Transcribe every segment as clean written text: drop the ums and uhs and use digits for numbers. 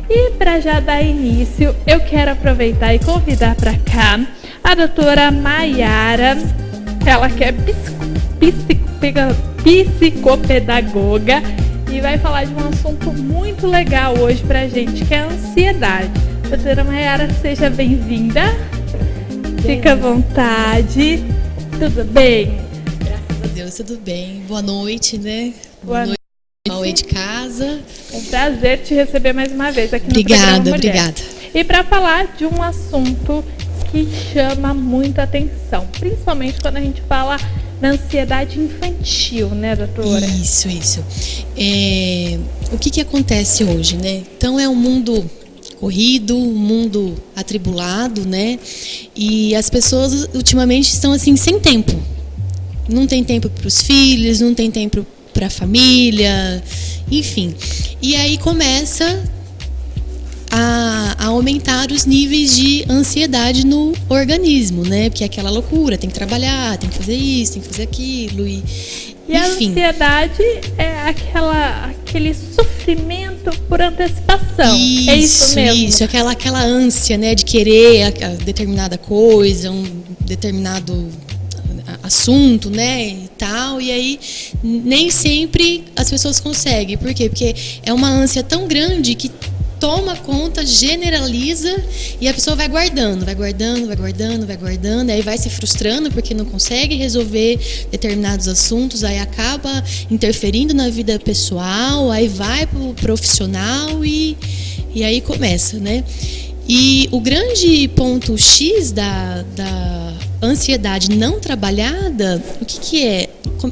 E para já dar início, eu quero aproveitar e convidar para cá a doutora Maiara, ela que é psicopedagoga e vai falar de um assunto muito legal hoje para a gente, que é a ansiedade. Doutora Maiara, seja bem-vinda. Fica à vontade. Tudo bem? Graças a Deus, tudo bem. Boa noite, né? Boa noite. Ao de casa. É um prazer te receber mais uma vez aqui no programa Mulher. Obrigada. E para falar de um assunto que chama muito atenção, principalmente quando a gente fala na ansiedade infantil, né, doutora? Isso. O que acontece hoje, né? Então é um mundo corrido, um mundo atribulado, né? E as pessoas ultimamente estão assim sem tempo. Não tem tempo para os filhos, não tem tempo para a família, enfim. E aí começa a aumentar os níveis de ansiedade no organismo, né? Porque é aquela loucura, tem que trabalhar, tem que fazer isso, tem que fazer aquilo e a ansiedade é aquele sofrimento por antecipação. Isso, é isso mesmo? Isso, aquela ânsia, né, de querer a determinada coisa, um determinado assunto, né, e tal, e aí nem sempre as pessoas conseguem. Por quê? Porque é uma ânsia tão grande que toma conta, generaliza e a pessoa vai guardando, aí vai se frustrando porque não consegue resolver determinados assuntos, aí acaba interferindo na vida pessoal, aí vai pro profissional e aí começa, né? E o grande ponto X da ansiedade não trabalhada, o que é?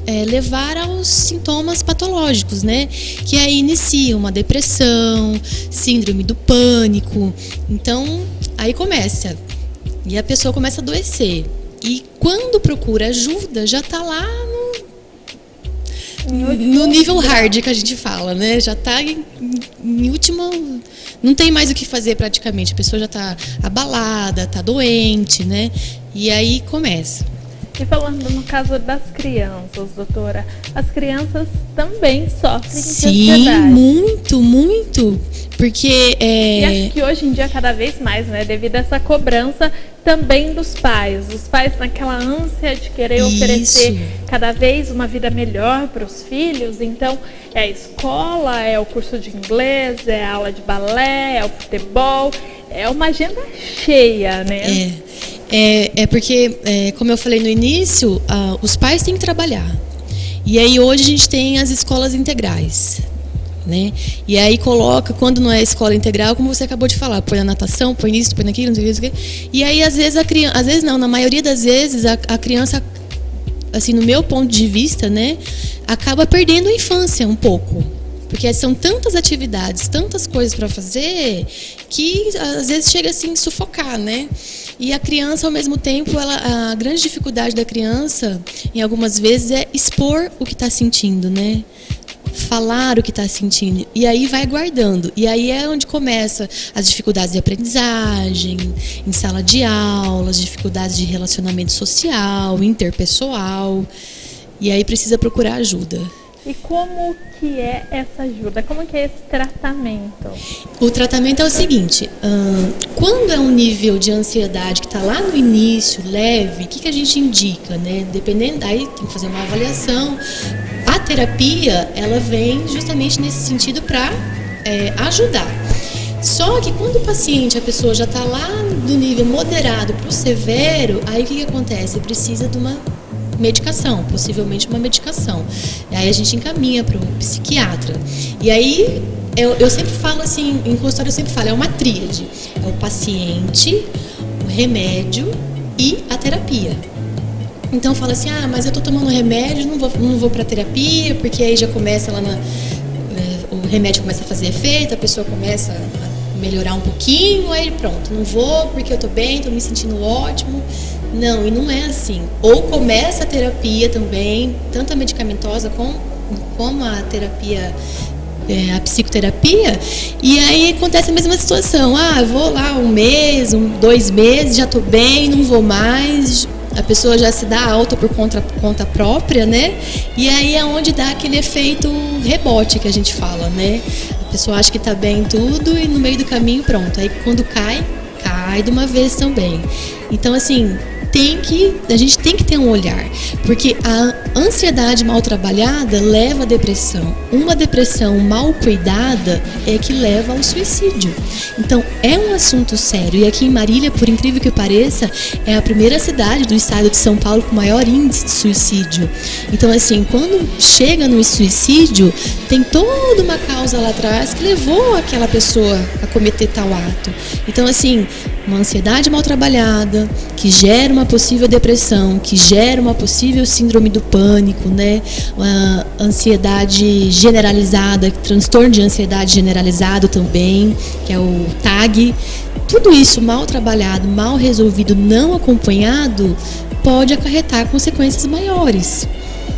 É levar aos sintomas patológicos, né? Que aí inicia uma depressão, síndrome do pânico. Então, aí começa. E a pessoa começa a adoecer. E quando procura ajuda, já está lá no nível hard que a gente fala, né? Já está em último... Não tem mais o que fazer praticamente. A pessoa já está abalada, está doente, né? E aí começa. E falando no caso das crianças, doutora, as crianças também sofrem de ansiedade. Sim, muito. Porque E acho que hoje em dia cada vez mais, né? Devido a essa cobrança também dos pais. Os pais naquela ânsia de querer oferecer cada vez uma vida melhor para os filhos. Então, é a escola, é o curso de inglês, é a aula de balé, é o futebol. É uma agenda cheia, né? É porque, como eu falei no início, os pais têm que trabalhar. E aí hoje a gente tem as escolas integrais, né? E aí coloca, quando não é escola integral, como você acabou de falar, põe na natação, põe nisso, põe naquilo, não sei o que. E aí às vezes na maioria das vezes a criança, assim, no meu ponto de vista, né, acaba perdendo a infância um pouco. Porque são tantas atividades, tantas coisas para fazer, que às vezes chega assim a sufocar, né? E a criança, ao mesmo tempo, a grande dificuldade da criança, em algumas vezes, é expor o que está sentindo, né? Falar o que está sentindo. E aí vai guardando. E aí é onde começa as dificuldades de aprendizagem, em sala de aula, as dificuldades de relacionamento social, interpessoal. E aí precisa procurar ajuda. E como que é essa ajuda? Como que é esse tratamento? O tratamento é o seguinte, quando é um nível de ansiedade que está lá no início, leve, o que a gente indica, né? Dependendo, aí tem que fazer uma avaliação. A terapia, ela vem justamente nesse sentido para ajudar. Só que quando o paciente, a pessoa já está lá do nível moderado para o severo, aí o que acontece? Precisa de uma medicação, possivelmente uma medicação. E aí a gente encaminha para o psiquiatra. E aí eu sempre falo assim, em consultório eu sempre falo, é uma tríade. É o paciente, o remédio e a terapia. Então fala assim, mas eu tô tomando remédio, não vou para terapia, porque aí já começa lá o remédio começa a fazer efeito, a pessoa começa a melhorar um pouquinho, aí pronto, não vou porque eu tô bem, tô me sentindo ótimo. Não, e não é assim. Ou começa a terapia também, tanto a medicamentosa como a terapia, a psicoterapia, e aí acontece a mesma situação. Eu vou lá 1 mês, 2 meses, já tô bem, não vou mais. A pessoa já se dá alta por conta própria, né? E aí é onde dá aquele efeito rebote que a gente fala, né? A pessoa acha que está bem em tudo e no meio do caminho, pronto. Aí quando cai de uma vez também. Então, assim, a gente tem que ter um olhar, porque a ansiedade mal trabalhada leva à depressão. Uma depressão mal cuidada é que leva ao suicídio. Então, é um assunto sério. E aqui em Marília, por incrível que pareça, é a primeira cidade do estado de São Paulo com maior índice de suicídio. Então, assim, quando chega no suicídio, tem toda uma causa lá atrás que levou aquela pessoa a cometer tal ato. Então, assim, uma ansiedade mal trabalhada, que gera uma possível depressão, que gera uma possível síndrome do pânico, né? Uma ansiedade generalizada, transtorno de ansiedade generalizado também, que é o TAG. Tudo isso mal trabalhado, mal resolvido, não acompanhado, pode acarretar consequências maiores.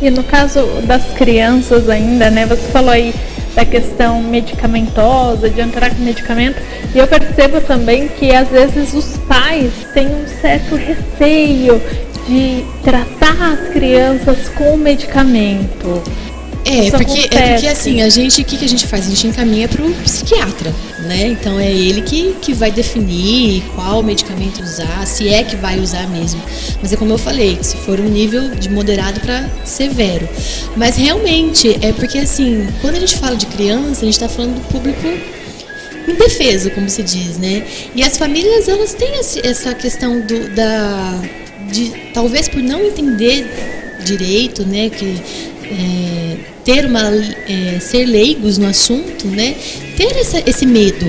E no caso das crianças ainda, né? Você falou aí da questão medicamentosa, de entrar com medicamento, e eu percebo também que às vezes os pais têm um certo receio de tratar as crianças com medicamento. É porque assim, o que a gente faz? A gente encaminha para o psiquiatra, né? Então é ele que vai definir qual medicamento usar, se é que vai usar mesmo. Mas é como eu falei, se for um nível de moderado para severo. Mas realmente, é porque assim, quando a gente fala de criança, a gente está falando do público indefeso, como se diz, né? E as famílias, elas têm essa questão de talvez por não entender direito, né? Ser leigos no assunto, né? Ter esse medo.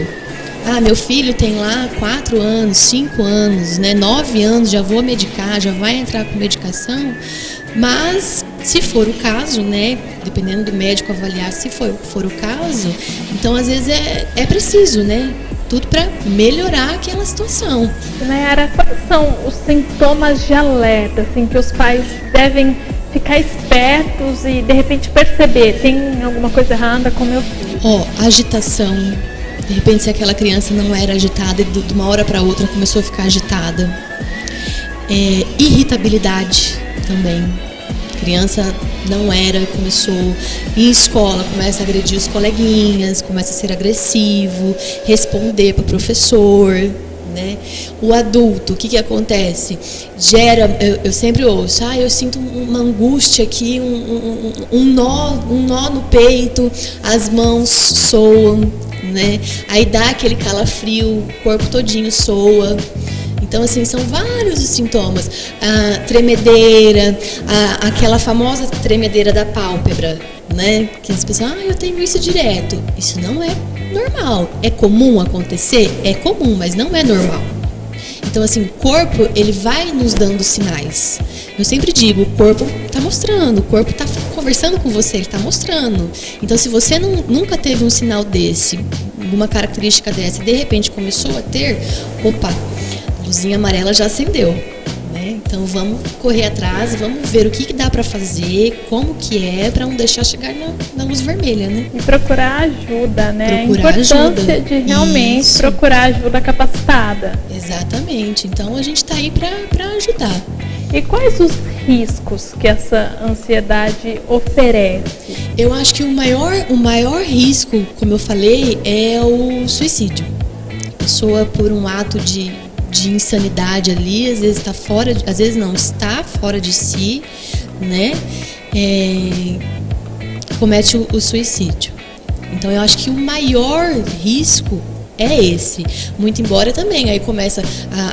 Ah, meu filho tem lá 4 anos, 5 anos, né? 9 anos, já vou medicar, já vai entrar com medicação. Mas, se for o caso, né? Dependendo do médico avaliar, se for o caso, então às vezes é preciso, né? Tudo para melhorar aquela situação. Nayara, quais são os sintomas de alerta, assim, que os pais devem ficar espertos e de repente perceber, tem alguma coisa errada com meu filho? Agitação. De repente, se aquela criança não era agitada e de uma hora para outra começou a ficar agitada. Irritabilidade também. A criança não era, começou em escola, começa a agredir os coleguinhas, começa a ser agressivo, responder para o professor. Né? O adulto, o que acontece? Eu sempre ouço, eu sinto uma angústia aqui, um nó no peito, as mãos soam, né? Aí dá aquele calafrio, o corpo todinho soa. Então, assim, são vários os sintomas. A tremedeira, aquela famosa tremedeira da pálpebra, né? Que as pessoas, eu tenho isso direto. Isso não é normal. É comum acontecer? É comum, mas não é normal. Então, assim, o corpo, ele vai nos dando sinais. Eu sempre digo, o corpo está mostrando, o corpo está conversando com você, ele está mostrando. Então, se você nunca teve um sinal desse, alguma característica dessa, e de repente começou a ter, a luzinha amarela já acendeu. Então vamos correr atrás, vamos ver o que dá para fazer, como que é, para não deixar chegar na luz vermelha, né? E procurar ajuda, né? Procurar a importância ajuda. De realmente Isso. Procurar ajuda capacitada. Exatamente. Então a gente está aí para ajudar. E quais os riscos que essa ansiedade oferece? Eu acho que o maior risco, como eu falei, é o suicídio. A pessoa, por um ato de insanidade ali, às vezes está está fora de si, né? Comete o suicídio. Então eu acho que o maior risco é esse. Muito embora também aí começa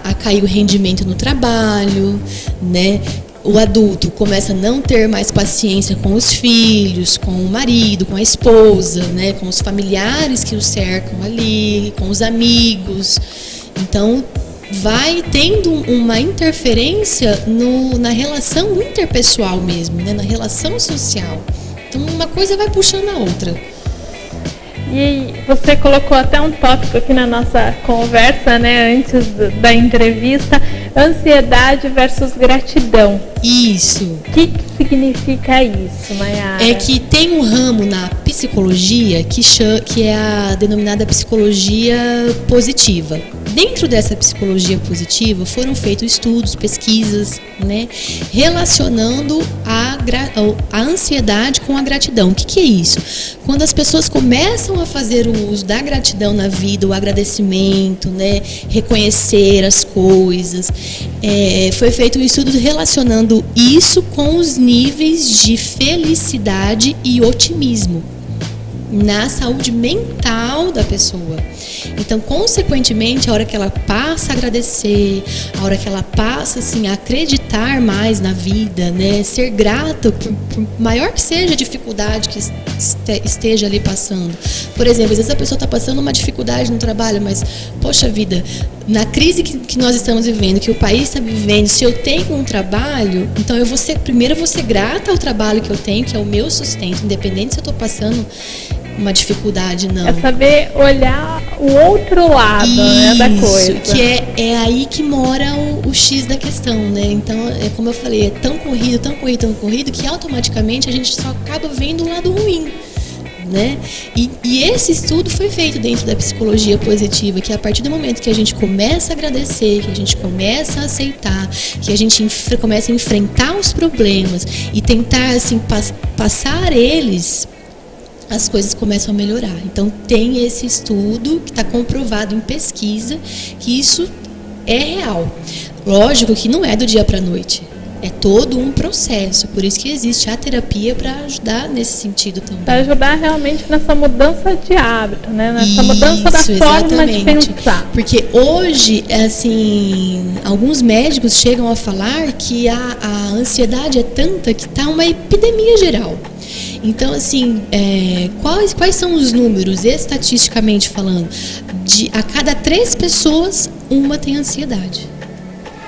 a cair o rendimento no trabalho, né? O adulto começa a não ter mais paciência com os filhos, com o marido, com a esposa, né? Com os familiares que o cercam ali, com os amigos. Então vai tendo uma interferência na relação interpessoal mesmo, né? Na relação social. Então uma coisa vai puxando a outra. E você colocou até um tópico aqui na nossa conversa, né, antes da entrevista, ansiedade versus gratidão. Isso. O que significa isso, Nayara? É que tem um ramo na psicologia que é a denominada psicologia positiva. Dentro dessa psicologia positiva foram feitos estudos, pesquisas, né, relacionando a ansiedade com a gratidão. O que é isso? Quando as pessoas começam a fazer o uso da gratidão na vida, o agradecimento, né, reconhecer as coisas, foi feito um estudo relacionando isso com os níveis de felicidade e otimismo na saúde mental da pessoa. Então, consequentemente, a hora que ela passa a agradecer, a hora que ela passa assim, a acreditar mais na vida, né, ser grata por maior que seja a dificuldade que esteja ali passando. Por exemplo, às vezes a pessoa está passando uma dificuldade no trabalho, mas, poxa vida, na crise que nós estamos vivendo, que o país está vivendo, se eu tenho um trabalho, então primeiro eu vou ser grata ao trabalho que eu tenho, que é o meu sustento, independente se eu estou passando uma dificuldade, não. É saber olhar o outro lado, né, da coisa. Que é aí que mora o X da questão, né? Então, como eu falei, é tão corrido, que automaticamente a gente só acaba vendo o lado ruim, né? E esse estudo foi feito dentro da psicologia positiva, que a partir do momento que a gente começa a agradecer, que a gente começa a aceitar, que a gente começa a enfrentar os problemas e tentar, assim, passar eles, as coisas começam a melhorar. Então tem esse estudo que está comprovado em pesquisa que isso é real. Lógico que não é do dia para a noite, é todo um processo, por isso que existe a terapia para ajudar nesse sentido também. Para ajudar realmente nessa mudança de hábito, né? Nessa mudança da forma de pensar. Porque hoje, assim, alguns médicos chegam a falar que a ansiedade é tanta que está uma epidemia geral. Então, assim, quais são os números, estatisticamente falando? A cada 3 pessoas, uma tem ansiedade.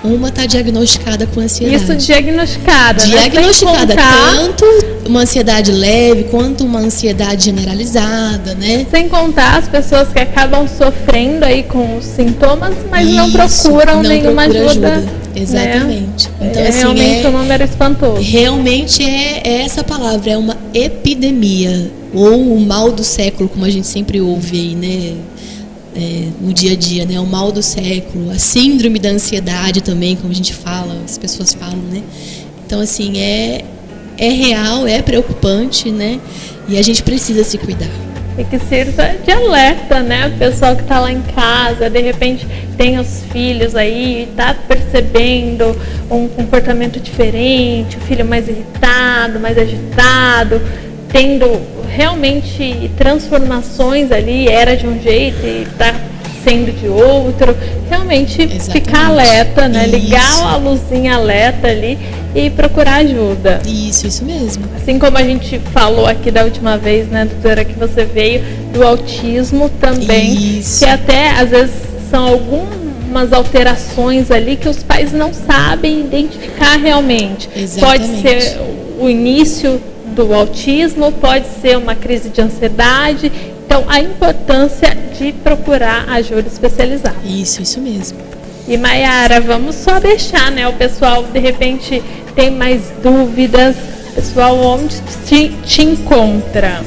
Uma está diagnosticada com ansiedade. Isso diagnosticada, Diagnosticada, né? Tanto uma ansiedade leve quanto uma ansiedade generalizada, né? Sem contar as pessoas que acabam sofrendo aí com os sintomas, mas não procuram nenhuma ajuda. Exatamente. Né? Então, assim, realmente um número espantoso. Realmente é essa palavra, é uma epidemia, ou o mal do século, como a gente sempre ouve aí, né? No dia a dia, né? O mal do século, a síndrome da ansiedade também, como a gente fala, as pessoas falam, né? Então, assim, é real, é preocupante, né? E a gente precisa se cuidar. E que sirva de alerta, né? O pessoal que está lá em casa, de repente tem os filhos aí, está percebendo um comportamento diferente, o filho mais irritado, mais agitado, tendo realmente transformações ali, era de um jeito e está sendo de outro. Realmente ficar alerta, né? Ligar a luzinha alerta ali e procurar ajuda. Isso mesmo. Assim como a gente falou aqui da última vez, né, doutora, que você veio do autismo também, que até às vezes são algumas alterações ali que os pais não sabem identificar realmente. Exatamente. Pode ser o início do autismo, pode ser uma crise de ansiedade. Então, a importância de procurar ajuda especializada. Isso mesmo. E, Maiara, vamos só deixar, né? O pessoal, de repente, tem mais dúvidas. Pessoal, onde te encontra?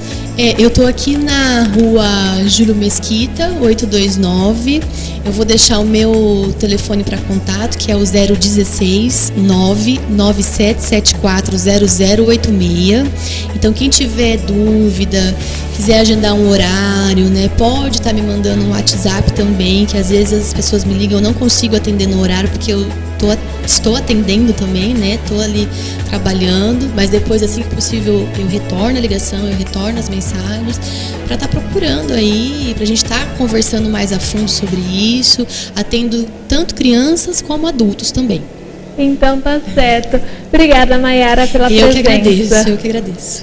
Eu estou aqui na rua Júlio Mesquita, 829. Eu vou deixar o meu telefone para contato, que é o 016 99774 0086. Então, quem tiver dúvida, quiser agendar um horário, né, pode estar me mandando um WhatsApp também, que às vezes as pessoas me ligam, eu não consigo atender no horário, porque eu estou atendendo também, né? Estou ali trabalhando, mas depois, assim que possível, eu retorno a ligação, eu retorno as mensagens para estar procurando aí, para a gente estar conversando mais a fundo sobre isso, atendo tanto crianças como adultos também. Então tá certo. Obrigada, Maiara, pela presença. Eu que agradeço.